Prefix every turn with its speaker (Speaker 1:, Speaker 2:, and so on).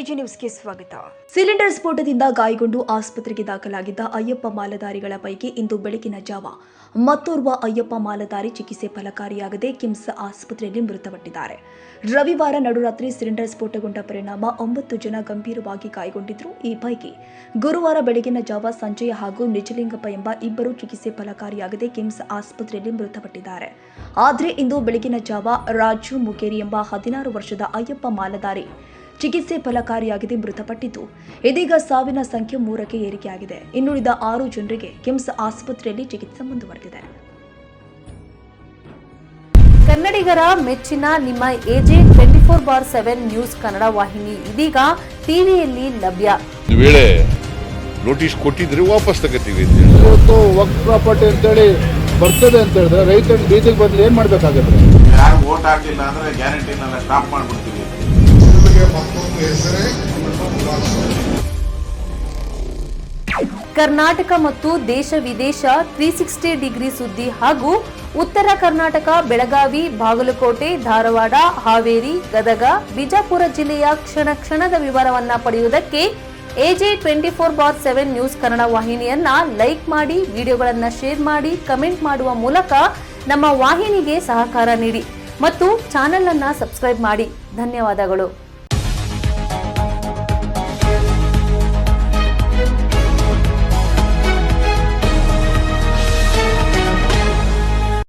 Speaker 1: AG ನ್ಯೂಸ್ಗೆ ಸ್ವಾಗತ. Cylinder ಸ್ಫೋಟದಿಂದ ಗಾಯಗೊಂಡು ಆಸ್ಪತ್ರೆಗೆ ದಾಖಲಾಗಿದ್ದ ಅಯ್ಯಪ್ಪ ಮಾಲಧಾರಿಗಳ ಪೈಕಿ ಇಂದು ಬೆಳಗಿನ ಜಾವ ಮತ್ತೋರ್ವ ಅಯ್ಯಪ್ಪ ಮಾಲಧಾರಿ ಚಿಕಿತ್ಸೆ ಫಲಕಾರಿಯಾಗದೆ ಕಿಮ್ಸ್ ಆಸ್ಪತ್ರೆಯಲ್ಲಿ ಮೃತಪಟ್ಟಿದ್ದಾರೆ. ರವಿವಾರ ನಡುರಾತ್ರಿ ಸಿಲಿಂಡರ್ ಸ್ಫೋಟಗೊಂಡ ಪರಿಣಾಮ 9 ಜನ ಗಂಭೀರವಾಗಿ ಗಾಯಗೊಂಡಿದ್ರು. ಈ ಪೈಕಿ ಗುರುವಾರ ಬೆಳಗಿನ ಜಾವ ಸಂಜಯ್ ಹಾಗೂ ನಿಜಲಿಂಗಪ್ಪ ಎಂಬ ಇಬ್ಬರು ಚಿಕಿತ್ಸೆ ಫಲಕಾರಿಯಾಗದೆ ಕಿಮ್ಸ್ ಆಸ್ಪತ್ರೆಯಲ್ಲಿ ಮೃತಪಟ್ಟಿದ್ದಾರೆ. ಆದರೆ ಇಂದು ಬೆಳಗಿನ ಜಾವ ರಾಜು ಮುಕೇರಿ ಎಂಬ 16 ವರ್ಷದ ಅಯ್ಯಪ್ಪ ಮಾಲಧಾರಿ ಚಿಕಿತ್ಸೆ ಫಲಕಾರಿಯಾಗದೆ ಮೃತಪಟ್ಟಿದ್ದು, ಇದೀಗ ಸಾವಿನ ಸಂಖ್ಯೆ 3ಕ್ಕೆ ಏರಿಕೆಯಾಗಿದೆ. ಇನ್ನುಳಿದ 6 ಜನರಿಗೆ ಕಿಮ್ಸ್ ಆಸ್ಪತ್ರೆಯಲ್ಲಿ ಚಿಕಿತ್ಸೆ ಮುಂದುವರೆದಿದೆ.
Speaker 2: ಕನ್ನಡಿಗರ ಮೆಚ್ಚಿನ ನಿಮ್ಮ ಎಜೆ 24/7 ನ್ಯೂಸ್ ಕನ್ನಡ ವಾಹಿನಿ ಇದೀಗ ಟಿವಿಯಲ್ಲಿ ಲಭ್ಯ.
Speaker 3: ವೇಳೆ ನೋಟಿಸ್ ಕೊಟ್ಟಿದ್ರೆ ವಾಪಸ್ ತಗೋತೀವಿ.
Speaker 4: ಇವತ್ತು ವಕ್ಫ್ ಪ್ರಾಪರ್ಟಿ ಅಂತೇಳಿ ಬರ್ತದೆ ಅಂತ ಹೇಳಿದ್ರೆ ರೈತರ ಬೀದಿಗೆ ಬದಲು ಏನ್ ಮಾಡ್ಬೇಕಾಗತ್ತೆ?
Speaker 5: ಯಾರು ವೋಟ್ ಹಾಕಿಲ್ಲ ಅಂದ್ರೆ ಗ್ಯಾರಂಟಿನೆಲ್ಲ ಸ್ಟಾಪ್ ಮಾಡ್ಬಿಡ್ತೀವಿ.
Speaker 2: ಕರ್ನಾಟಕ ಮತ್ತು ದೇಶ ವಿದೇಶ 360 ಡಿಗ್ರಿ ಸುದ್ದಿ ಹಾಗೂ ಉತ್ತರ ಕರ್ನಾಟಕ, ಬೆಳಗಾವಿ, ಬಾಗಲಕೋಟೆ, ಧಾರವಾಡ, ಹಾವೇರಿ, ಗದಗ, ಬಿಜಾಪುರ ಜಿಲ್ಲೆಯ ಕ್ಷಣ ಕ್ಷಣದ ವಿವರವನ್ನ ಪಡೆಯುವುದಕ್ಕೆ ಎಜೆ 24/7 ನ್ಯೂಸ್ ಕನ್ನಡ ವಾಹಿನಿಯನ್ನ ಲೈಕ್ ಮಾಡಿ, ವಿಡಿಯೋಗಳನ್ನ ಶೇರ್ ಮಾಡಿ, ಕಮೆಂಟ್ ಮಾಡುವ ಮೂಲಕ ನಮ್ಮ ವಾಹಿನಿಗೆ ಸಹಕಾರ ನೀಡಿ ಮತ್ತು ಚಾನೆಲ್ ಅನ್ನ ಸಬ್ಸ್ಕ್ರೈಬ್ ಮಾಡಿ. ಧನ್ಯವಾದಗಳು.